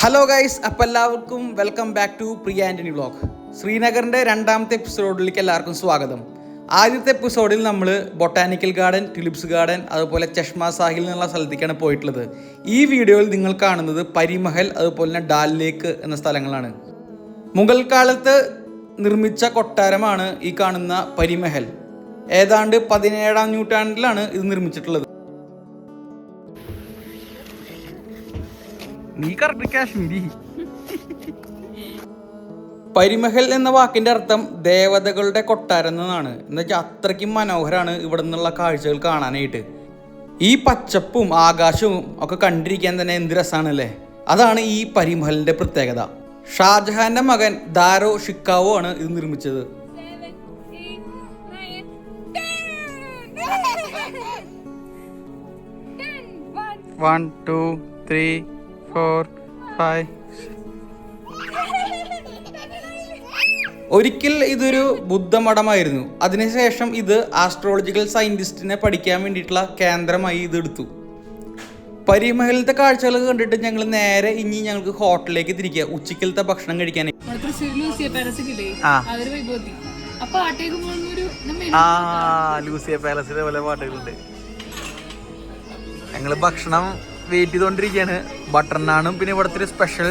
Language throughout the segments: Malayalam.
ഹലോ ഗൈസ്, അപ്പോൾ എല്ലാവർക്കും welcome back to Priya Antony vlog. ശ്രീനഗറിൻ്റെ രണ്ടാമത്തെ എപ്പിസോഡിലേക്ക് എല്ലാവർക്കും സ്വാഗതം. ആദ്യത്തെ എപ്പിസോഡിൽ നമ്മൾ ബൊട്ടാനിക്കൽ ഗാർഡൻ, ടുലിപ്സ് ഗാർഡൻ, അതുപോലെ ചഷ്മ സാഹിൽ എന്നുള്ള സ്ഥലത്തേക്കാണ് പോയിട്ടുള്ളത്. ഈ വീഡിയോയിൽ നിങ്ങൾ കാണുന്നത് പരിമഹൽ, അതുപോലെ തന്നെ ഡാൽ ലേക്ക് എന്ന സ്ഥലങ്ങളാണ്. മുഗൾ കാലത്ത് നിർമ്മിച്ച കൊട്ടാരമാണ് ഈ കാണുന്ന പരിമഹൽ. ഏതാണ്ട് 17-ാം നൂറ്റാണ്ടിലാണ് ഇത് നിർമ്മിച്ചിട്ടുള്ളത്. പരിമഹൽ എന്ന വാക്കിന്റെ അർത്ഥം ദേവതകളുടെ കൊട്ടാരം എന്നാണ്. എന്നുവെച്ചാൽ അത്രയ്ക്കും മനോഹരമാണ് ഇവിടെ നിന്നുള്ള കാഴ്ചകൾ കാണാനായിട്ട്. ഈ പച്ചപ്പും ആകാശവും ഒക്കെ കണ്ടിരിക്കാൻ തന്നെ എന്ത് രസമാണല്ലേ. അതാണ് ഈ പരിമഹലിന്റെ പ്രത്യേകത. ഷാജഹാന്റെ മകൻ ദാരോ ഷിക്കാവോ ആണ് ഇത് നിർമ്മിച്ചത്. One, two, three, 4, 5. ഒരിക്കൽ ഇതൊരു ബുദ്ധമഠമായിരുന്നു. അതിനുശേഷം ഇത് ആസ്ട്രോളജിക്കൽ സയന്റിസ്റ്റിനെ പഠിക്കാൻ വേണ്ടിയിട്ടുള്ള കേന്ദ്രമായി ഇത് എടുത്തു. പരിമഹലത്തെ കാഴ്ചകൾ കണ്ടിട്ട് ഞങ്ങൾ നേരെ ഇനി ഞങ്ങൾക്ക് ഹോട്ടലിലേക്ക് തിരിക്കുക, ഉച്ചക്കലത്തെ ഭക്ഷണം കഴിക്കാനായി. ലൂസിയ പാലസിലെ പോലെ പാട്ടുകളുണ്ട്. ഞങ്ങള് ഭക്ഷണം വെയിറ്റ് ചെയ്തോണ്ടിരിക്കുകയാണ്. ബട്ടർ നാണും പിന്നെ ഇവിടുത്തെ സ്പെഷ്യൽ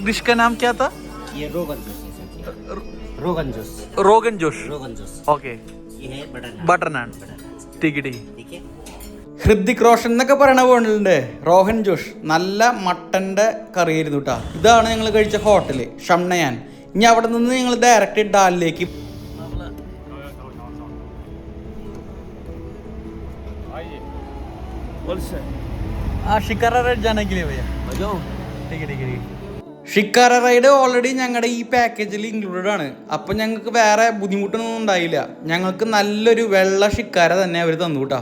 ഡിഷ് का नाम क्या था? ये रोगन जोश. ओके, ബട്ടർ നാൻ. ഹൃതിക് റോഷൻ എന്നൊക്കെ പറയണ പോലുണ്ട്. റോഹൻ ജോഷ് നല്ല മട്ടന്റെ കറി ആയിരുന്നു കേട്ടോ. ഇതാണ് ഞങ്ങൾ കഴിച്ച ഹോട്ടല് ഷംനയാൻ. ഇനി അവിടെ നിന്ന് ഞങ്ങൾ ഡയറക്റ്റ് ഡാലിലേക്ക്. ഷിക്കാര റൈഡ് ഓൾറെഡി ഞങ്ങളുടെ ഈ പാക്കേജിൽ ഇൻക്ലൂഡഡ് ആണ്. അപ്പൊ ഞങ്ങൾക്ക് വേറെ ബുദ്ധിമുട്ടൊന്നും ഉണ്ടായില്ല. ഞങ്ങൾക്ക് നല്ലൊരു വെള്ള ഷിക്കാര തന്നെ അവര് തന്നു കേട്ടോ.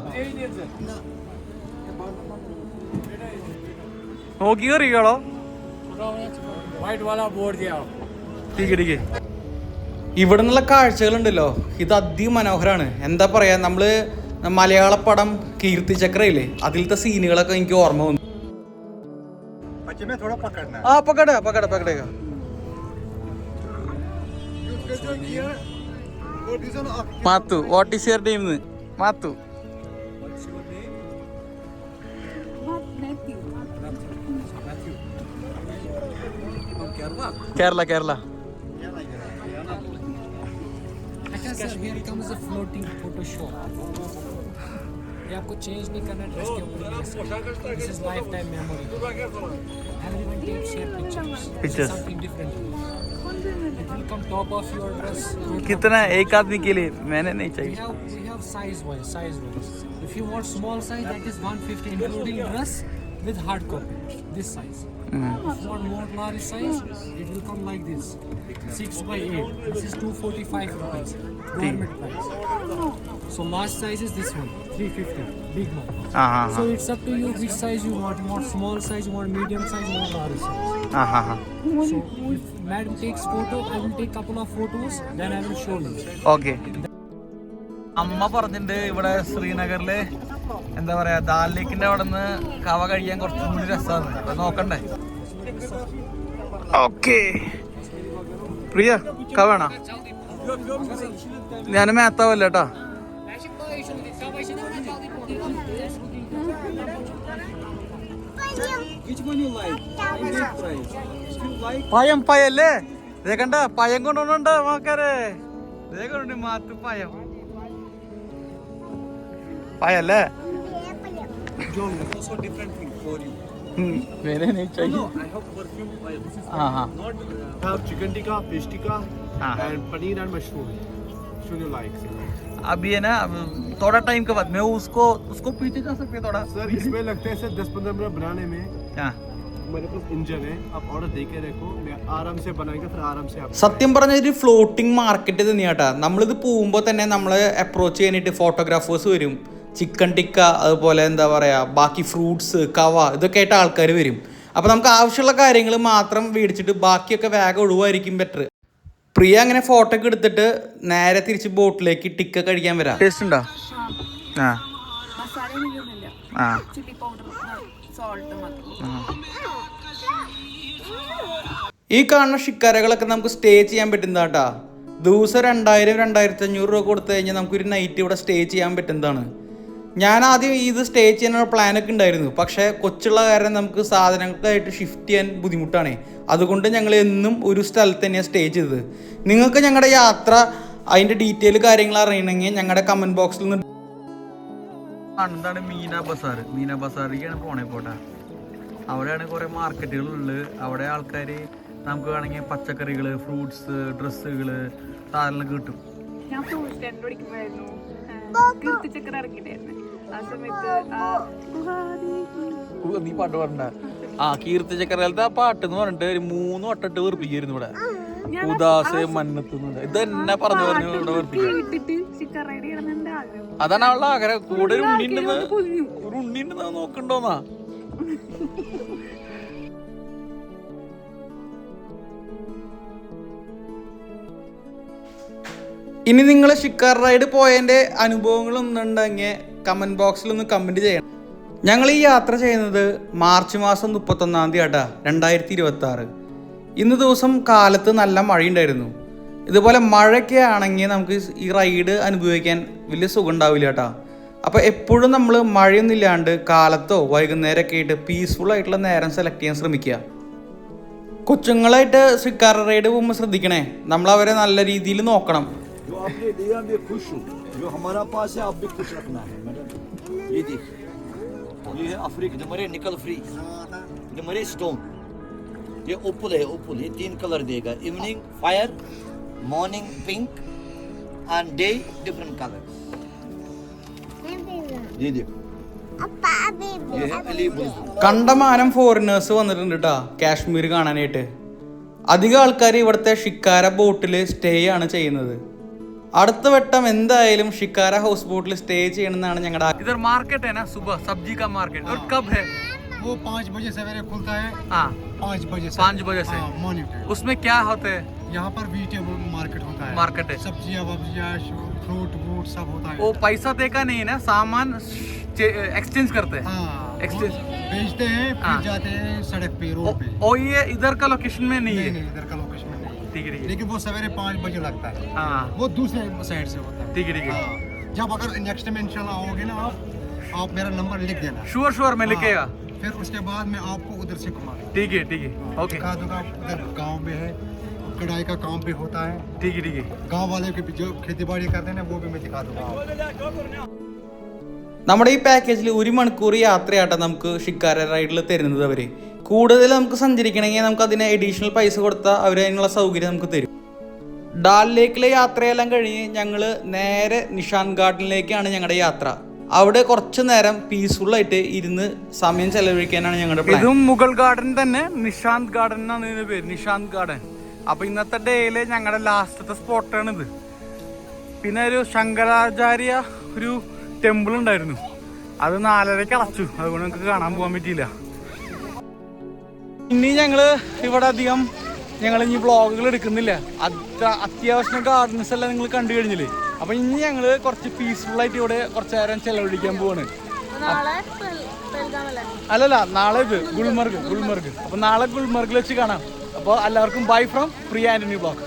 നോക്കി കറികളോ ഇവിടെ നിന്നുള്ള കാഴ്ചകളുണ്ടല്ലോ, ഇത് അതിമനോഹരാണ്. എന്താ പറയാ, നമ്മള് മലയാള പടം കീർത്തിചക്രയില്ലേ, അതിലത്തെ സീനുകളൊക്കെ എനിക്ക് ഓർമ്മ വന്നു. Mathu, what is your name? Mathu. Kerala Kerala. Here comes a floating photo show. ये आपको चेंज नहीं करना ड्रेस के ऊपर. This is lifetime memory. Everyone takes share pictures. Something different. It will come top of your dress. कितना एक आदमी के लिए? मैंने नहीं चाहिए. We have size wise. If you want small size, that is 150 including dress with hard copy. This size. If you want more large size, it will come like this. 6x8. This is 245 rupees. Government price. So large size is this one, 350. Big one. So it's up to you which size you want. You want small size, you want medium size, you want large size. So if madam takes photo, I will take couple of photos, then I will show you. Okay. അമ്മ പറഞ്ഞിട്ടുണ്ട് ഇവിടെ ശ്രീനഗറില് എന്താ പറയാ, ദാൽ ലേക്കിന്റെ അവിടെ നിന്ന് കവ കഴിക്കാൻ കുറച്ചും കൂടി രസമാണ്. അപ്പൊ നോക്കണ്ടേ. ഓക്കെ പ്രിയ, കവേണോ? ഞാൻ മേത്താവല്ല കേട്ടോ. പയം പയല്ലേ, ഇതേ കണ്ട പയം കൊണ്ടുണ്ട് നോക്കാരെ. ഇതേ കൊണ്ട് മാത്തു പയം പയല്ലേ. मैंने नहीं चाहिए. Chicken tikka, fish tikka and paneer and mushroom. Should you like? अभी है ना, थोड़ा टाइम के बाद मैं उसको पीछे जा सकते थोड़ा. सर इसमें लगते हैं सर 10-15 मिनट बनाने में. हाँ, मेरे पास इंजन है, आप ऑर्डर दे के रखो, मैं आराम से बनाएंगे, फिर आराम से आप. സത്യം പറഞ്ഞ ഒരു ഫ്ലോട്ടിംഗ് മാർക്കറ്റ് തന്നെയാട്ടാ. നമ്മളിത് പോകുമ്പോൾ തന്നെ നമ്മളെ അപ്രോച്ച് ചെയ്യാനായിട്ട് ഫോട്ടോഗ്രാഫേഴ്സ് വരും. ചിക്കൻ ടിക്ക, അതുപോലെ എന്താ പറയുക, ബാക്കി ഫ്രൂട്ട്സ്, കവ, ഇതൊക്കെ ആയിട്ട് ആൾക്കാർ വരും. അപ്പോൾ നമുക്ക് ആവശ്യമുള്ള കാര്യങ്ങൾ മാത്രം മേടിച്ചിട്ട് ബാക്കിയൊക്കെ വേഗം ഒഴിവായിരിക്കും ബെറ്റർ. പ്രിയ അങ്ങനെ ഫോട്ടോ ഒക്കെ എടുത്തിട്ട് നേരെ തിരിച്ച് ബോട്ടിലേക്ക് ടിക്ക കഴിക്കാൻ വരാം. ടേസ്റ്റ് ഉണ്ടോ? ആ ഈ കാണുന്ന ഷിക്കാരകളൊക്കെ നമുക്ക് സ്റ്റേ ചെയ്യാൻ പറ്റുന്നതാട്ടാ. ദിവസം 2000-2500 രൂപ കൊടുത്തു കഴിഞ്ഞാൽ നമുക്കൊരു നൈറ്റ് ഇവിടെ സ്റ്റേ ചെയ്യാൻ പറ്റുന്നതാണ്. ഞാൻ ആദ്യം ഇത് സ്റ്റേ ചെയ്യാനുള്ള പ്ലാനൊക്കെ ഉണ്ടായിരുന്നു. പക്ഷേ കൊച്ചുള്ള കാരണം നമുക്ക് സാധനങ്ങൾക്കായിട്ട് ഷിഫ്റ്റ് ചെയ്യാൻ ബുദ്ധിമുട്ടാണ്. അതുകൊണ്ട് ഞങ്ങൾ എന്നും ഒരു സ്ഥലത്ത് തന്നെയാണ് സ്റ്റേ ചെയ്തത്. നിങ്ങൾക്ക് ഞങ്ങളുടെ യാത്ര അതിൻ്റെ ഡീറ്റെയിൽ കാര്യങ്ങൾ അറിയണമെങ്കിൽ ഞങ്ങളുടെ കമൻറ്റ് ബോക്സിൽ നിന്ന്. എന്താണ് മീന ബസാർ. മീന ബസാറിലേക്കാണ് പോണേ. പോട്ടെ, അവിടെയാണ് കുറേ മാർക്കറ്റുകളുള്ളത്. അവിടെ ആൾക്കാർ നമുക്ക് വേണമെങ്കിൽ പച്ചക്കറികൾ, ഫ്രൂട്ട്സ്, ഡ്രസ്സുകൾ, സാധനങ്ങൾ കിട്ടും. ഞാൻ ഫ്രൂട്ട് സ്റ്റാൻഡ് പഠിക്കുമ്പോഴായിരുന്നു കീർത്തിചക്ര ഇറങ്ങിയിട്ടായിരുന്നു. ആ സമയത്ത് നീ പാട്ട് പറഞ്ഞ കീർത്തിചക്രത്തെ ആ പാട്ട് എന്ന് പറഞ്ഞിട്ട് 3 വട്ടമിട്ട് വെറുപ്പിക്കായിരുന്നു ഇവിടെ. ഉദാസ് മന്നത്ത് ഇത് തന്നെ പറഞ്ഞു ഇവിടെ വെറുപ്പിക്കും. അതാണ് അവളുടെ ആഗ്രഹം. കൂടെ ഒരു ഉണ്ണിണ്ടെന്ന് നോക്കണ്ടോന്നാ. ഇനി നിങ്ങൾ ഷിക്കാർ റൈഡ് പോയതിൻ്റെ അനുഭവങ്ങളൊന്നുണ്ടെങ്കിൽ കമൻറ്റ് ബോക്സിൽ ഒന്ന് കമൻറ്റ് ചെയ്യണം. ഞങ്ങൾ ഈ യാത്ര ചെയ്യുന്നത് മാർച്ച് മാസം 31-ാം തീയതി 2026. ഇന്ന് ദിവസം കാലത്ത് നല്ല മഴയുണ്ടായിരുന്നു. ഇതുപോലെ മഴയൊക്കെ ആണെങ്കിൽ നമുക്ക് ഈ റൈഡ് അനുഭവിക്കാൻ വലിയ സുഖം ഉണ്ടാവില്ല കേട്ടോ. അപ്പോൾ എപ്പോഴും നമ്മൾ മഴയൊന്നും ഇല്ലാണ്ട് കാലത്തോ വൈകുന്നേരമൊക്കെ ആയിട്ട് പീസ്ഫുൾ ആയിട്ടുള്ള നേരം സെലക്ട് ചെയ്യാൻ ശ്രമിക്കുക. കൊച്ചുങ്ങളായിട്ട് ഷിക്കാർ റൈഡ് പോകുമ്പോൾ ശ്രദ്ധിക്കണേ, നമ്മളവരെ നല്ല രീതിയിൽ നോക്കണം. जो आपने लिया मैं खुश हूँ, जो हमारा पास है आप भी खुश रखना है मैडम. ये देखिए, ये है अफ्रीक डमरे निकल फ्री डमरे स्टोन. ये ओपुल है, ओपुल. ये 3 कलर देगा. Evening fire, morning pink and day different colour. ये देखो, ये है अली बुलबुल. കണ്ടമാനം ഫോറിനേഴ്സ് വന്നിട്ടുണ്ട് കേട്ടോ കാശ്മീർ കാണാനായിട്ട്. അധികം ആൾക്കാർ ഇവിടുത്തെ ഷിക്കാര ബോട്ടിൽ സ്റ്റേ ആണ് ചെയ്യുന്നത്. അടുത്ത വട്ടം എന്തായാലും ഷിക്കാര ഹൗസ് ബോട്ടിൽ സ്റ്റേ ചെയ്യണമെന്നാണ് ഞങ്ങളുടെ. ഇതൊരു മാർക്കറ്റ് है ना, सुबह सब्जी का मार्केट. और कब है वो? 5 बजे सवेरे खुलता है. हाँ, 5 बजे से. 5 बजे से. Morning time. उसमें क्या होता है? यहाँ पर वेजिटेबल मार्केट होता है. मार्केट है. सब्जियाँ वब्जियाँ फ्रूट वूट सब होता है. वो पैसा देगा नहीं ना, सामान एक्सचेंज करते हैं. हाँ, एक्सचेंज बेचते हैं फिर हाँ. जाते हैं सड़क पे, रोड पे. और ये इधर का लोकेशन में नहीं है. नहीं, इधर का लोकेशन में नहीं. ठीक है. लेकिन वो सवेरे 5 बजे लगता है. हाँ, वो दूसरे साइड से होता है. ठीक है. हाँ. जब अगर नेक्स्ट में इंशाल्लाह आओगे ना आप मेरा नंबर लिख देना. श्योर मैं लिखेगा. फिर उसके बाद मैं आपको उधर से घुमा दूंगा. ठीक है. ओके, दिखा दूंगा. उधर गाँव में है, कढ़ाई का काम भी होता है. ठीक है. गाँव वाले के जो खेती बाड़ी करते हैं ना वो भी मैं दिखा दूंगा. നമ്മുടെ ഈ പാക്കേജിൽ 1 മണിക്കൂർ യാത്രയാട്ടെ നമുക്ക് ഷിക്കാര റൈഡിൽ തരുന്നത്. അവർ കൂടുതൽ നമുക്ക് സഞ്ചരിക്കണമെങ്കിൽ നമുക്ക് അതിന് അഡീഷണൽ പൈസ കൊടുത്താൽ അവർ അതിനുള്ള സൗകര്യം നമുക്ക് തരും. ഡാൽ ലേക്കിലെ യാത്രയെല്ലാം കഴിഞ്ഞ് ഞങ്ങൾ നേരെ നിഷാൻ ഗാർഡനിലേക്കാണ് ഞങ്ങളുടെ യാത്ര. അവിടെ കുറച്ച് നേരം പീസ്ഫുള്ളായിട്ട് ഇരുന്ന് സമയം ചെലവഴിക്കാനാണ് ഞങ്ങളുടെ പ്ലാൻ. ഇതും മുഗൾ ഗാർഡൻ തന്നെ, നിഷാന്ത് ഗാർഡൻ എന്നാണ് ഇതിന്റെ പേര്, നിഷാന്ത് ഗാർഡൻ. അപ്പൊ ഇന്നത്തെ ഡേയിലെ ഞങ്ങളുടെ ലാസ്റ്റത്തെ സ്പോട്ടാണിത്. പിന്നെ ഒരു ശങ്കരാചാര്യ ഒരു ടെമ്പിൾ ഉണ്ടായിരുന്നു, അത് 4:30 അടച്ചു. അതുകൊണ്ട് നമുക്ക് കാണാൻ പോകാൻ പറ്റിയില്ല. ഇനി ഞങ്ങള് ഇവിടെ അധികം ഇനി വ്ളോഗുകൾ എടുക്കുന്നില്ല. അത്യാവശ്യം ഗാർഡൻസ് എല്ലാം നിങ്ങൾ കണ്ടു കഴിഞ്ഞില്ലേ. അപ്പൊ ഇനി ഞങ്ങള് കുറച്ച് പീസ്ഫുൾ ആയിട്ട് ഇവിടെ കുറച്ച് നേരം ചെലവഴിക്കാൻ പോവാണ്. അല്ലല്ല, നാളെ ഇത് ഗുൽമർഗ്. അപ്പൊ നാളെ ഗുൽമർഗിൽ വെച്ച് കാണാം. അപ്പോൾ എല്ലാവർക്കും bye from Priya Antony vlog.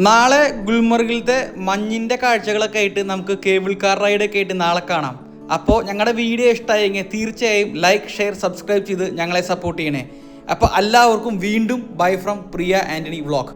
നാളെ ഗുൽമർഗിലത്തെ മഞ്ഞിൻ്റെ കാഴ്ചകളൊക്കെ ആയിട്ട് നമുക്ക് കേബിൾ കാർ റൈഡൊക്കെ ആയിട്ട് നാളെ കാണാം. അപ്പോൾ ഞങ്ങളുടെ വീഡിയോ ഇഷ്ടമായെങ്കിൽ തീർച്ചയായും ലൈക്ക്, ഷെയർ, സബ്സ്ക്രൈബ് ചെയ്ത് ഞങ്ങളെ സപ്പോർട്ട് ചെയ്യണേ. അപ്പോൾ എല്ലാവർക്കും വീണ്ടും bye from Priya Antony vlog.